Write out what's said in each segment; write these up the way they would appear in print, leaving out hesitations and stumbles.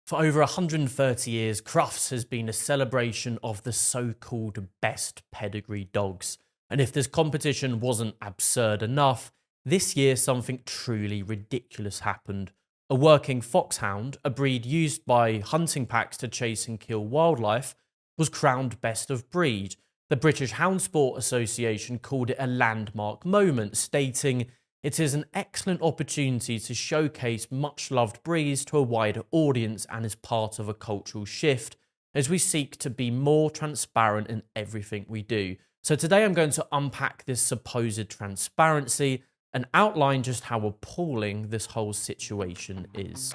For over 130 years, Crufts has been a celebration of the so-called best pedigree dogs. And if this competition wasn't absurd enough, this year something truly ridiculous happened. A working foxhound, a breed used by hunting packs to chase and kill wildlife, was crowned best of breed. The British Hound Sport Association called it a landmark moment, stating, "It is an excellent opportunity to showcase much-loved breeds to a wider audience and is part of a cultural shift as we seek to be more transparent in everything we do." So today I'm going to unpack this supposed transparency and outline just how appalling this whole situation is.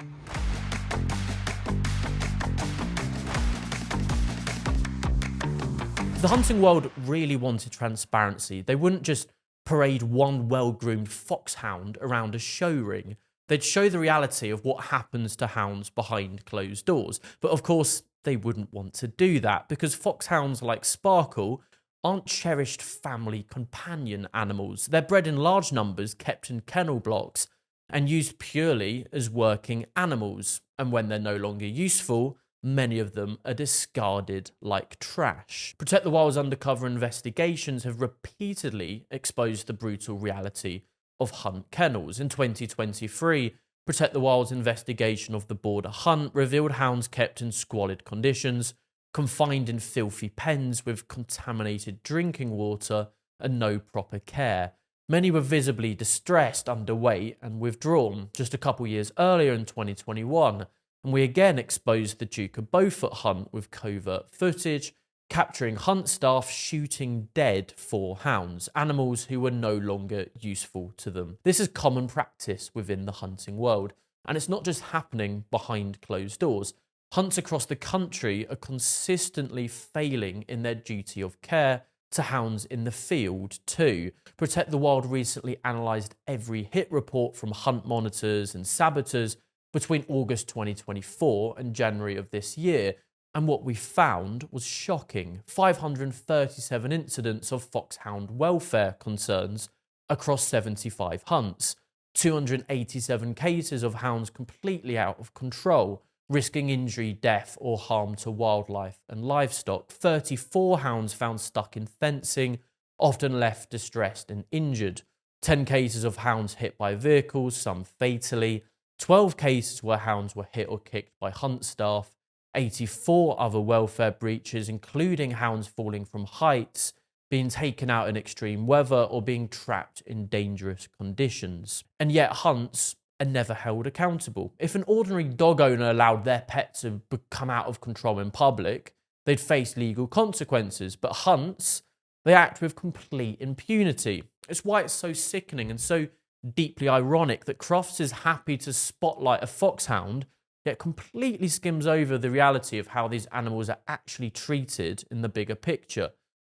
If the hunting world really wanted transparency, they wouldn't just parade one well-groomed foxhound around a show ring. They'd show the reality of what happens to hounds behind closed doors. But of course, they wouldn't want to do that because foxhounds like Sparkle aren't cherished family companion animals. They're bred in large numbers, kept in kennel blocks, and used purely as working animals. And when they're no longer useful, many of them are discarded like trash. Protect the Wild's undercover investigations have repeatedly exposed the brutal reality of hunt kennels. In 2023, Protect the Wild's investigation of the border hunt revealed hounds kept in squalid conditions, confined in filthy pens with contaminated drinking water and no proper care. Many were visibly distressed, underweight and withdrawn. Just a couple years earlier in 2021, and we again exposed the Duke of Beaufort hunt with covert footage, capturing hunt staff shooting dead 4 hounds, animals who were no longer useful to them. This is common practice within the hunting world, and it's not just happening behind closed doors. Hunts across the country are consistently failing in their duty of care to hounds in the field too. Protect the Wild recently analysed every hit report from hunt monitors and saboteurs between August 2024 and January of this year, and what we found was shocking. 537 incidents of foxhound welfare concerns across 75 hunts, 287 cases of hounds completely out of control, risking injury, death or harm to wildlife and livestock, 34 hounds found stuck in fencing, often left distressed and injured, 10 cases of hounds hit by vehicles, some fatally, 12 cases where hounds were hit or kicked by hunt staff, 84 other welfare breaches, including hounds falling from heights, being taken out in extreme weather or being trapped in dangerous conditions. And yet hunts are never held accountable. If an ordinary dog owner allowed their pet to become out of control in public, they'd face legal consequences. But hunts, they act with complete impunity. It's why it's so sickening and so deeply ironic that Crufts is happy to spotlight a foxhound, yet completely skims over the reality of how these animals are actually treated in the bigger picture.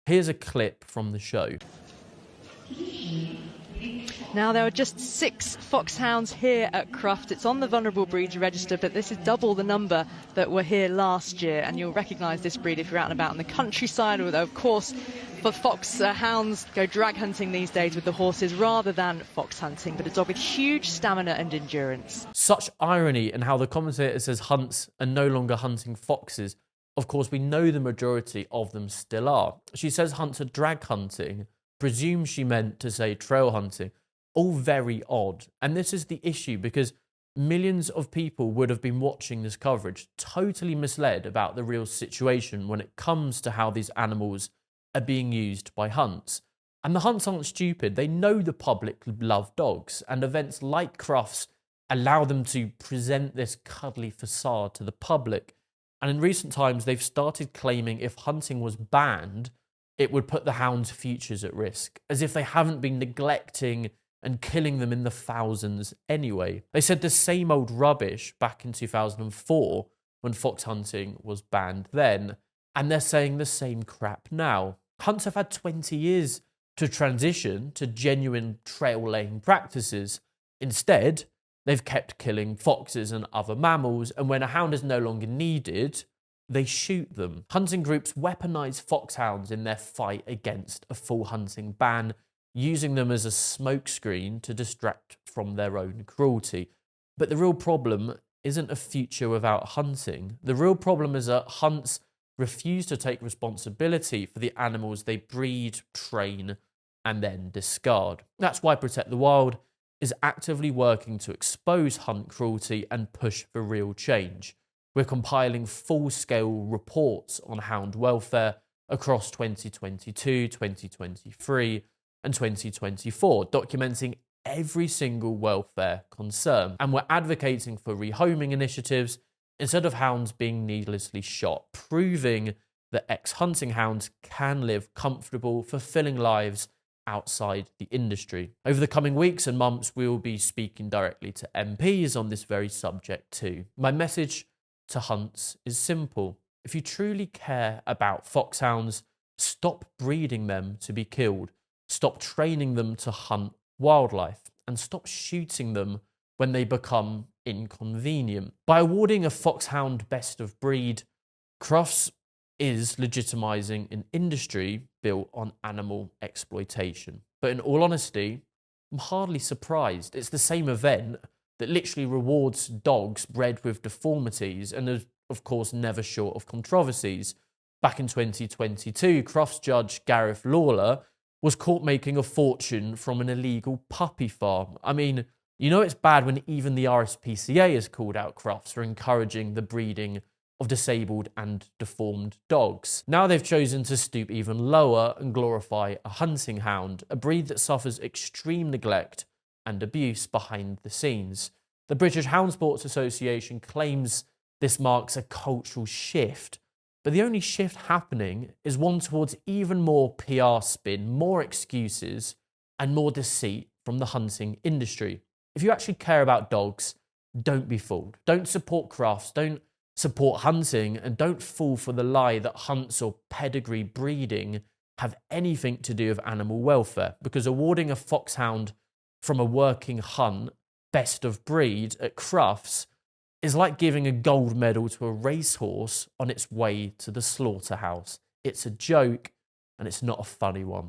Here's a clip from the show. Now, there are just 6 foxhounds here at Crufts. It's on the vulnerable breeds register, but this is double the number that were here last year. And you'll recognise this breed if you're out and about in the countryside, although, of course, for foxhounds go drag hunting these days with the horses rather than fox hunting, but a dog with huge stamina and endurance. Such irony in how the commentator says hunts are no longer hunting foxes. Of course, we know the majority of them still are. She says hunts are drag hunting. Presume she meant to say trail hunting. All very odd. And this is the issue because millions of people would have been watching this coverage, totally misled about the real situation when it comes to how these animals are being used by hunts. And the hunts aren't stupid. They know the public love dogs, and events like Crufts allow them to present this cuddly facade to the public. And in recent times, they've started claiming if hunting was banned, it would put the hounds' futures at risk, as if they haven't been neglecting and killing them in the thousands anyway. They said the same old rubbish back in 2004 when fox hunting was banned then, and they're saying the same crap now. Hunts have had 20 years to transition to genuine trail-laying practices. Instead, they've kept killing foxes and other mammals, and when a hound is no longer needed, they shoot them. Hunting groups weaponize foxhounds in their fight against a full hunting ban, using them as a smokescreen to distract from their own cruelty. But the real problem isn't a future without hunting. The real problem is that hunts refuse to take responsibility for the animals they breed, train, and then discard. That's why Protect the Wild is actively working to expose hunt cruelty and push for real change. We're compiling full-scale reports on hound welfare across 2022, 2023, and 2024, documenting every single welfare concern. And we're advocating for rehoming initiatives instead of hounds being needlessly shot, proving that ex-hunting hounds can live comfortable, fulfilling lives outside the industry. Over the coming weeks and months, we will be speaking directly to MPs on this very subject too. My message to hunts is simple. If you truly care about foxhounds, stop breeding them to be killed, stop training them to hunt wildlife, and stop shooting them when they become inconvenient. By awarding a foxhound best of breed, Crufts is legitimizing an industry built on animal exploitation. But in all honesty, I'm hardly surprised. It's the same event that literally rewards dogs bred with deformities and is, of course, never short of controversies. Back in 2022, Crufts judge Gareth Lawler was caught making a fortune from an illegal puppy farm. I mean, you know it's bad when even the RSPCA has called out Crufts for encouraging the breeding of disabled and deformed dogs. Now they've chosen to stoop even lower and glorify a hunting hound, a breed that suffers extreme neglect and abuse behind the scenes. The British Hound Sports Association claims this marks a cultural shift, but the only shift happening is one towards even more PR spin, more excuses, and more deceit from the hunting industry. If you actually care about dogs, don't be fooled. Don't support Crufts, don't support hunting, and don't fall for the lie that hunts or pedigree breeding have anything to do with animal welfare, because awarding a foxhound from a working hunt best of breed at Crufts is like giving a gold medal to a racehorse on its way to the slaughterhouse. It's a joke, and it's not a funny one.